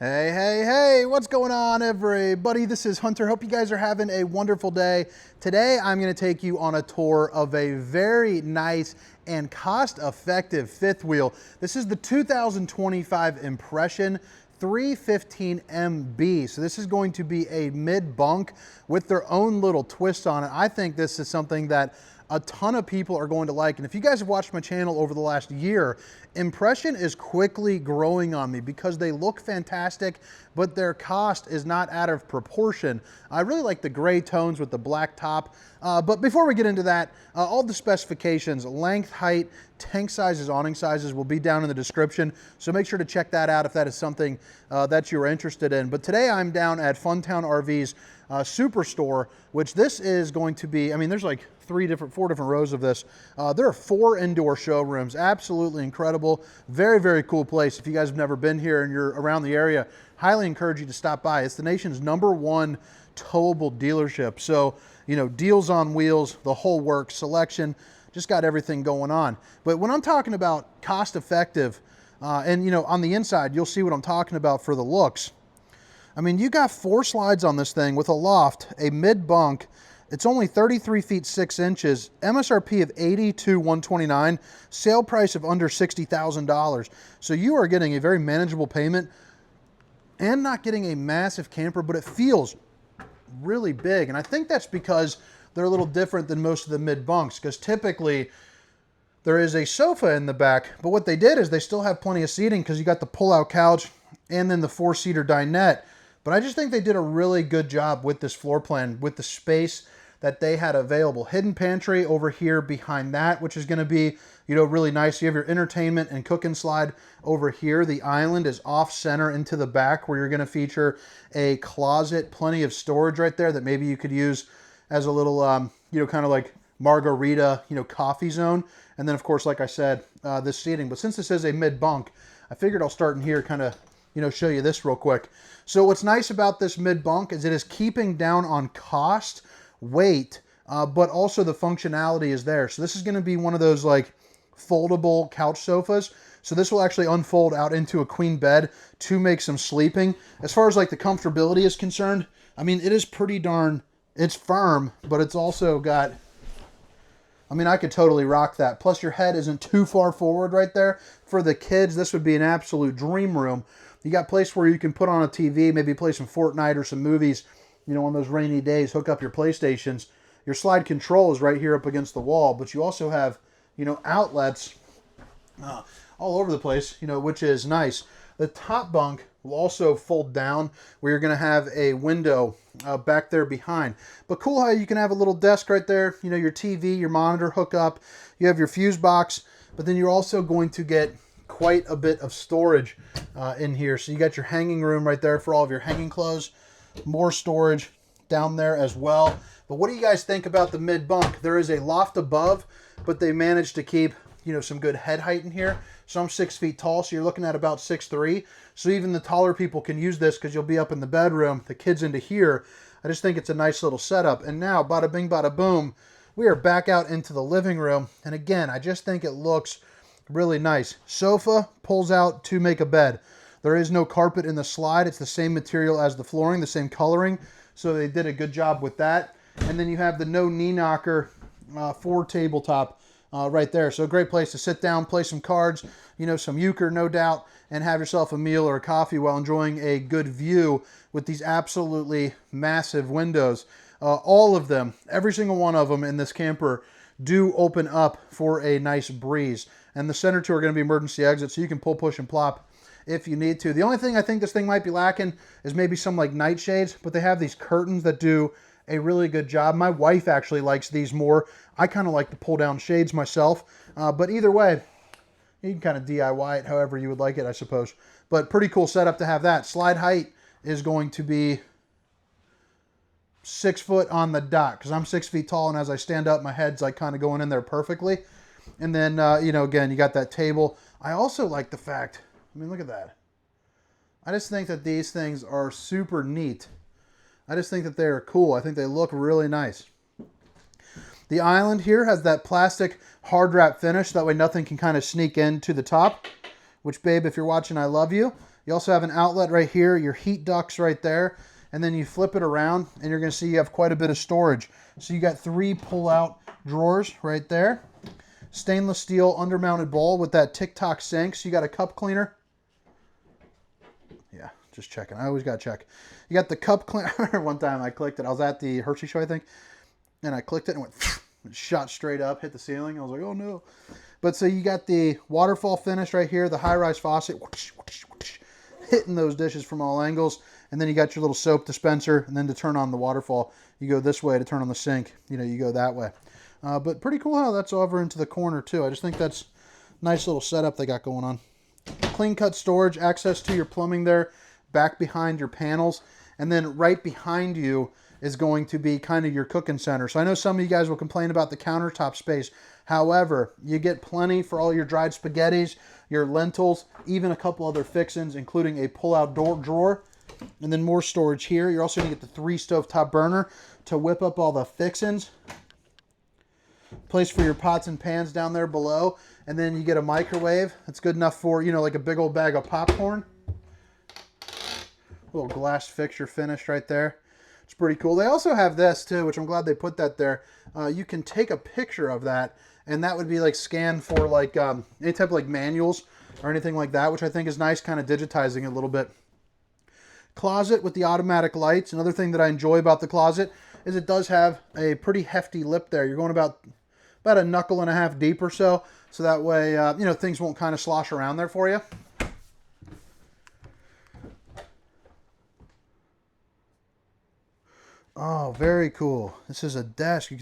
Hey, hey, hey, what's going on, everybody? This is Hunter. Hope you guys are having a wonderful day. Today, I'm going to take you on a tour of a very nice and cost-effective fifth wheel. This is the 2025 Impression 315MB. So this is going to be a mid-bunk with their own little twist on it. I think this is something that a ton of people are going to like. And if you guys have watched my channel over the last year, Impression is quickly growing on me because they look fantastic, but their cost is not out of proportion. I really like the gray tones with the black top. But before we get into that, all the specifications, length, height, tank sizes, awning sizes will be down in the description. So make sure to check that out if that is something that you're interested in. But today I'm down at Funtown RV's Superstore, which this is going to be, I mean, there's like four different rows of this. There are 4 indoor showrooms. Absolutely incredible. Very, very cool place. If you guys have never been here and you're around the area, highly encourage you to stop by. It's the nation's #1 towable dealership. So, you know, deals on wheels, the whole works, selection, just got everything going on. But when I'm talking about cost effective, and you know, on the inside, you'll see what I'm talking about for the looks. I mean, you got 4 slides on this thing with a loft, a mid bunk. It's only 33 feet 6 inches, MSRP of $82,129, sale price of under $60,000. So you are getting a very manageable payment and not getting a massive camper, but it feels really big. And I think that's because they're a little different than most of the mid bunks, because typically there is a sofa in the back, but what they did is they still have plenty of seating because you got the pull-out couch and then the 4-seater dinette. But I just think they did a really good job with this floor plan, with the space that they had available. Hidden pantry over here behind that, which is going to be, you know, really nice. You have your entertainment and cooking slide over here. The island is off center into the back where you're going to feature a closet, plenty of storage right there that maybe you could use as a little, you know, kind of like margarita, you know, coffee zone. And then of course, like I said, this seating. But since this is a mid bunk, I figured I'll start in here, kind of, you know, show you this real quick. So what's nice about this mid bunk is it is keeping down on cost, weight, but also the functionality is there. So this is going to be one of those like foldable couch sofas. So this will actually unfold out into a queen bed to make some sleeping. As far as like the comfortability is concerned, I mean, it is pretty darn, it's firm, but it's also got, I mean, I could totally rock that. Plus your head isn't too far forward right there. For the kids, this would be an absolute dream room. You got a place where you can put on a TV, maybe play some Fortnite or some movies, you know, on those rainy days, hook up your PlayStations. Your slide control is right here up against the wall, but you also have, you know, outlets all over the place, you know, which is nice. The top bunk will also fold down where you're going to have a window back there behind. But cool how you can have a little desk right there, you know, your TV, your monitor hook up. You have your fuse box, but then you're also going to get quite a bit of storage in here. So you got your hanging room right there for all of your hanging clothes. More storage down there as well. But what do you guys think about the mid bunk? There is a loft above, but they managed to keep, you know, some good head height in here. So I'm 6 feet tall, so you're looking at about 6'3". So even the taller people can use this because you'll be up in the bedroom, the kids into here. I just think it's a nice little setup. And now, bada bing, bada boom, we are back out into the living room. And again, I just think it looks really nice. Sofa pulls out to make a bed. There is no carpet in the slide. It's the same material as the flooring, the same coloring. So they did a good job with that. And then you have the no knee knocker for tabletop right there. So a great place to sit down, play some cards, you know, some euchre, no doubt, and have yourself a meal or a coffee while enjoying a good view with these absolutely massive windows. All of them, every single one of them in this camper do open up for a nice breeze. And the center two are going to be emergency exits, so you can pull, push, and plop if you need to. The only thing I think this thing might be lacking is maybe some like night shades, but they have these curtains that do a really good job. My wife actually likes these more. I kind of like to pull down shades myself, but either way, you can kind of DIY it however you would like it, I suppose. But pretty cool setup to have that. Slide height is going to be 6 foot on the dot because I'm 6 feet tall, and as I stand up, my head's like kind of going in there perfectly. And then, you know, again, you got that table. I also like the fact, I mean, look at that. I just think that these things are super neat. I just think that they are cool. I think they look really nice. The island here has that plastic hard wrap finish. That way nothing can kind of sneak into the top, which, babe, if you're watching, I love you. You also have an outlet right here, your heat ducts right there, and then you flip it around and you're going to see you have quite a bit of storage. So you got 3 pull-out drawers right there. Stainless steel undermounted bowl with that tick-tock sink. So you got a cup cleaner. Yeah, just checking. I always got to check. You got the cup cleaner. One time I clicked it. I was at the Hershey show, I think, and I clicked it and it shot straight up, hit the ceiling. I was like, oh no. But so you got the waterfall finish right here, the high-rise faucet, hitting those dishes from all angles. And then you got your little soap dispenser, and then to turn on the waterfall, you go this way. To turn on the sink, you go that way. But pretty cool how that's over into the corner too. I just think that's a nice little setup they got going on. Clean cut storage, access to your plumbing there, back behind your panels. And then right behind you is going to be kind of your cooking center. So I know some of you guys will complain about the countertop space. However, you get plenty for all your dried spaghettis, your lentils, even a couple other fixins, including a pull-out drawer. And then more storage here. You're also going to get the 3 stovetop burner to whip up all the fixins. Place for your pots and pans down there below. And then you get a microwave. That's good enough for, like a big old bag of popcorn. Little glass fixture finished right there. It's pretty cool. They also have this too, which I'm glad they put that there. You can take a picture of that, and that would be like scanned for like any type of like manuals or anything like that, which I think is nice, kind of digitizing it a little bit. Closet with the automatic lights. Another thing that I enjoy about the closet is it does have a pretty hefty lip there. You're going about a knuckle and a half deep or so that way things won't kind of slosh around there for you. Oh, very cool. This is a desk.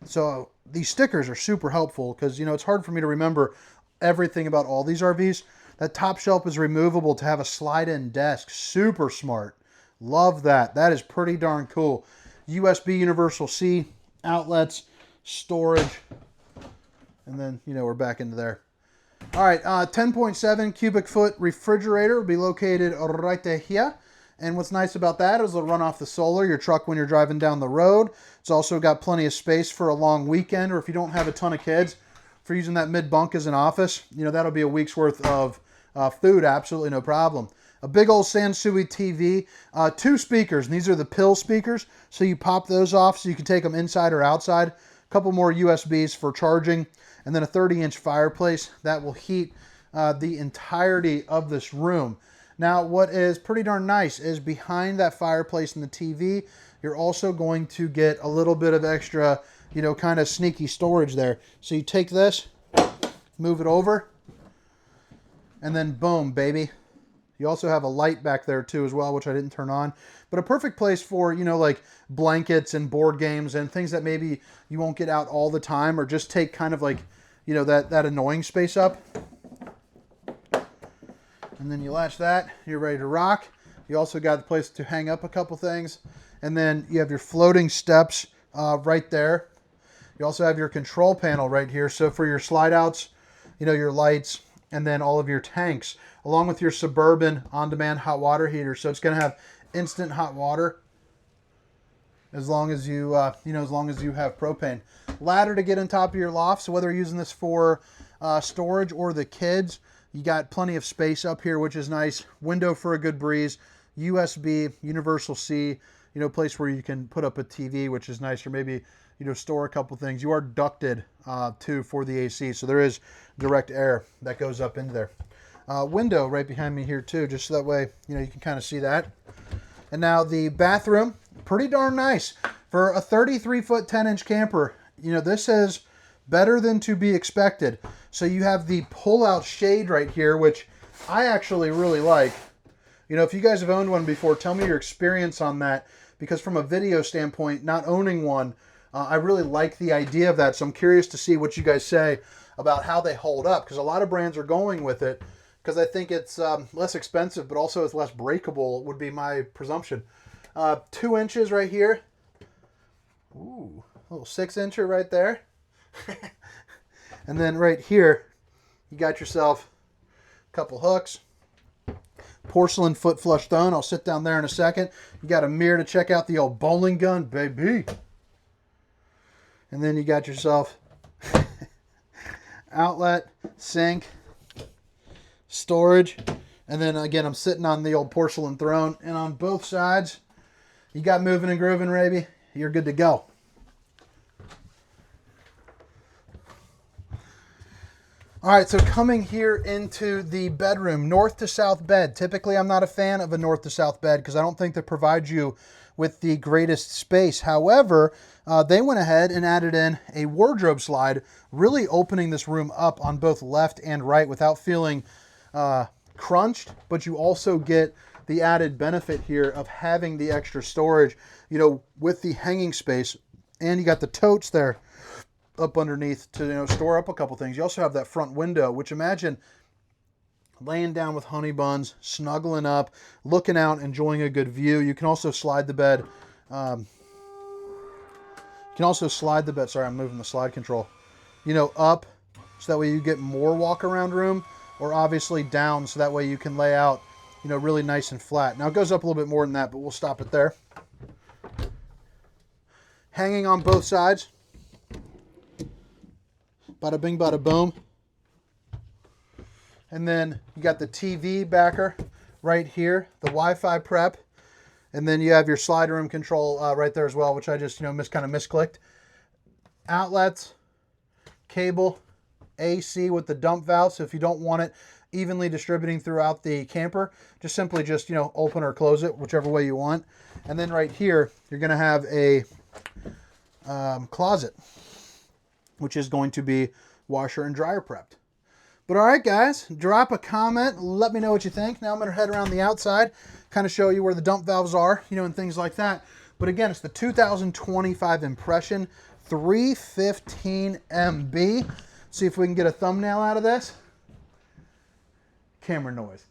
So these stickers are super helpful because, it's hard for me to remember everything about all these RVs. That top shelf is removable to have a slide-in desk. Super smart. Love that. That is pretty darn cool. USB Universal C, outlets, storage, and then, we're back into there. All right, 10.7 cubic foot refrigerator will be located right here. And what's nice about that is it'll run off the solar, your truck when you're driving down the road. It's also got plenty of space for a long weekend, or if you don't have a ton of kids, for using that mid bunk as an office, that'll be a week's worth of food, absolutely no problem. A big old Sansui TV, 2 speakers, and these are the pill speakers, so you pop those off so you can take them inside or outside. A couple more USBs for charging, and then a 30-inch fireplace that will heat the entirety of this room. Now, what is pretty darn nice is behind that fireplace and the TV, you're also going to get a little bit of extra, kind of sneaky storage there. So you take this, move it over, and then boom, baby. You also have a light back there too as well, which I didn't turn on. But a perfect place for, like blankets and board games and things that maybe you won't get out all the time, or just take kind of like, that annoying space up. And then you latch that, you're ready to rock. You also got the place to hang up a couple things. And then you have your floating steps right there. You also have your control panel right here. So for your slide outs, your lights, and then all of your tanks, along with your Suburban on-demand hot water heater. So it's going to have instant hot water as long as you, as long as you have propane. Ladder to get on top of your loft. So whether you're using this for storage or the kids, you got plenty of space up here, which is nice. Window for a good breeze. USB, Universal C, place where you can put up a TV, which is nice, or maybe, store a couple things. You are ducted too for the AC, so there is direct air that goes up into there. Window right behind me here too, just so that way, you can kind of see that. And now the bathroom, pretty darn nice. For a 33-foot, 10-inch camper, this is better than to be expected. So you have the pull-out shade right here, which I actually really like. If you guys have owned one before, tell me your experience on that, because from a video standpoint, not owning one, I really like the idea of that. So I'm curious to see what you guys say about how they hold up, because a lot of brands are going with it, because I think it's less expensive, but also it's less breakable, would be my presumption. 2 inches right here. Ooh, a little 6-incher right there. And then right here, you got yourself a couple hooks. Porcelain foot flush throne. I'll sit down there in a second. You got a mirror to check out the old bowling gun, baby. And then you got yourself outlet, sink, storage, And then again, I'm sitting on the old porcelain throne, and on both sides, you got moving and grooving, Raby. You're good to go. All right, so coming here into the bedroom, north to south bed. Typically, I'm not a fan of a north to south bed because I don't think that provides you with the greatest space. However, they went ahead and added in a wardrobe slide, really opening this room up on both left and right without feeling crunched, but you also get the added benefit here of having the extra storage, you know, with the hanging space, and you got the totes there up underneath to, you know, store up a couple things. You also have that front window, which imagine laying down with honey buns, snuggling up, looking out, enjoying a good view. You can also slide the bed. Sorry, I'm moving the slide control. You know, up so that way you get more walk around room, or obviously down so that way you can lay out, you know, really nice and flat. Now it goes up a little bit more than that, but we'll stop it there. Hanging on both sides. Bada bing, bada boom. And then you got the TV backer right here, the Wi-Fi prep, and then you have your slide room control right there as well, which I just, you know, kind of misclicked. Outlets, cable, AC with the dump valve. So if you don't want it evenly distributing throughout the camper, just simply just, you know, open or close it, whichever way you want. And then right here, you're going to have a closet, which is going to be washer and dryer prepped. But all right, guys, drop a comment. Let me know what you think. Now I'm going to head around the outside, kind of show you where the dump valves are, you know, and things like that. But again, it's the 2025 Impression 315 MB. See if we can get a thumbnail out of this. Camera noise.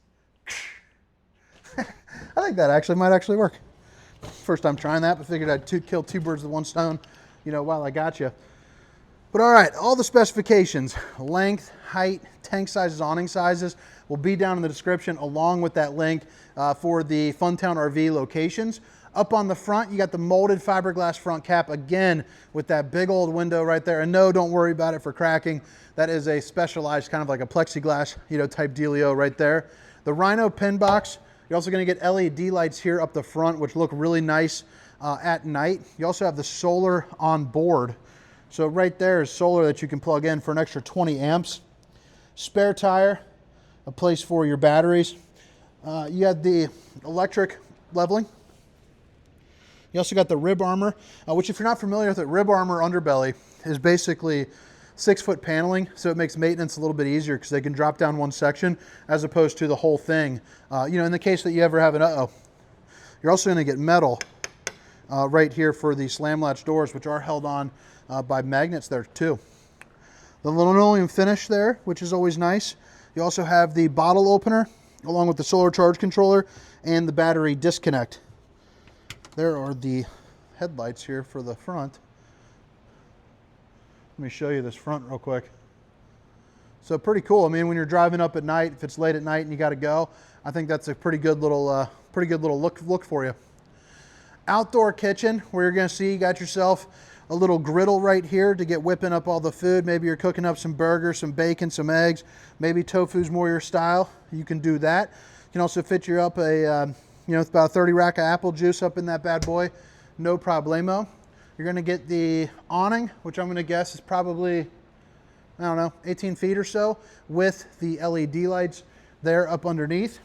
I think that might actually work. First time trying that, but figured I'd kill two birds with one stone, you know, while I got you. But all right, all the specifications, length, height, tank sizes, awning sizes will be down in the description, along with that link for the Funtown RV locations. Up on the front, you got the molded fiberglass front cap, again, with that big old window right there. And no, don't worry about it for cracking. That is a specialized kind of like a plexiglass, you know, type dealio right there. The Rhino pin box, you're also going to get LED lights here up the front, which look really nice at night. You also have the solar on board. So right there is solar that you can plug in for an extra 20 amps. Spare tire, a place for your batteries. You have the electric leveling. You also got the rib armor, which if you're not familiar with it, rib armor underbelly is basically 6-foot paneling, so it makes maintenance a little bit easier because they can drop down one section as opposed to the whole thing. You know, in the case that you ever have an you're also going to get metal right here for the slam latch doors, which are held on by magnets there too. The linoleum finish there, which is always nice. You also have the bottle opener along with the solar charge controller and the battery disconnect. There are the headlights here for the front. Let me show you this front real quick. So pretty cool. I mean, when you're driving up at night, if it's late at night and you got to go, I think that's a pretty good little look for you. Outdoor kitchen, where you're going to see you got yourself a little griddle right here to get whipping up all the food. Maybe you're cooking up some burgers, some bacon, some eggs. Maybe tofu's more your style. You can do that. You can also fit you up a, you know, about 30 rack of apple juice up in that bad boy. No problemo. You're going to get the awning, which I'm going to guess is probably, I don't know, 18 feet or so, with the LED lights there up underneath.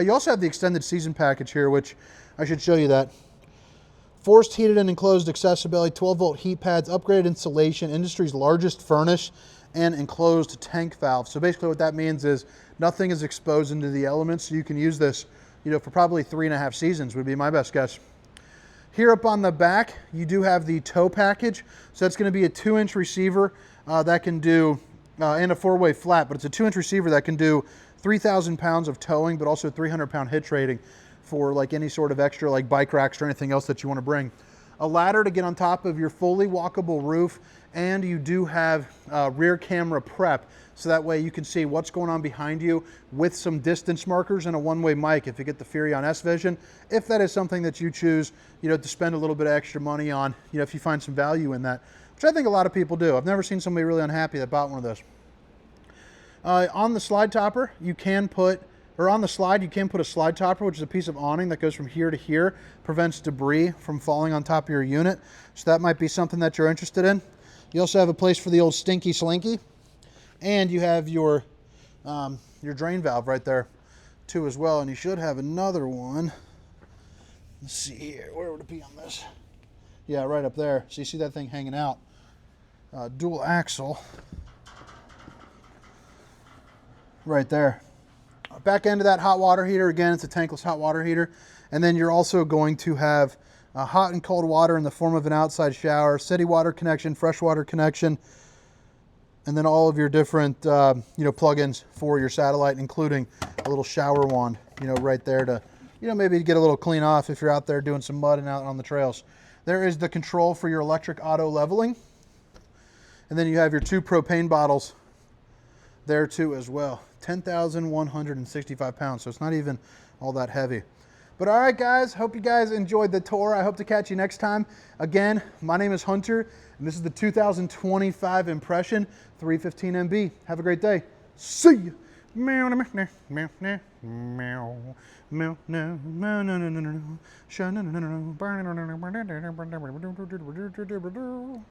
You also have the extended season package here, which I should show you that. Forced heated and enclosed accessibility, 12-volt heat pads, upgraded insulation, industry's largest furnace, and enclosed tank valve. So basically what that means is nothing is exposed into the elements, so you can use this, you know, for probably 3.5 seasons would be my best guess. Here up on the back, you do have the tow package. So that's going to be a 2-inch receiver that can do, and a 4-way flat, but it's a 2-inch receiver that can do 3,000 pounds of towing, but also 300-pound hitch rating for like any sort of extra like bike racks or anything else that you want to bring. A ladder to get on top of your fully walkable roof, and you do have rear camera prep, so that way you can see what's going on behind you with some distance markers and a one-way mic if you get the Furion S Vision, if that is something that you choose, you know, to spend a little bit of extra money on, you know, if you find some value in that, which I think a lot of people do. I've never seen somebody really unhappy that bought one of those. On the slide topper, you can put or on the slide, you can put a slide topper, which is a piece of awning that goes from here to here, prevents debris from falling on top of your unit. So that might be something that you're interested in. You also have a place for the old stinky slinky, and you have your drain valve right there too as well. And you should have another one. Let's see here, where would it be on this? Yeah, right up there. So you see that thing hanging out. Dual axle. Right there. Back end of that hot water heater, again, it's a tankless hot water heater. And then you're also going to have hot and cold water in the form of an outside shower, city water connection, fresh water connection, and then all of your different plugins for your satellite, including a little shower wand, right there to, maybe get a little clean off if you're out there doing some mud and out on the trails. There is the control for your electric auto leveling. And then you have your 2 propane bottles there too as well. 10,165 pounds, so it's not even all that heavy. But all right, guys, hope you guys enjoyed the tour. I hope to catch you next time. Again, my name is Hunter, and this is the 2025 Impression 315MB. Have a great day. See you. Meow, meow, meow, meow, meow, meow, meow, meow, meow, meow, meow, meow.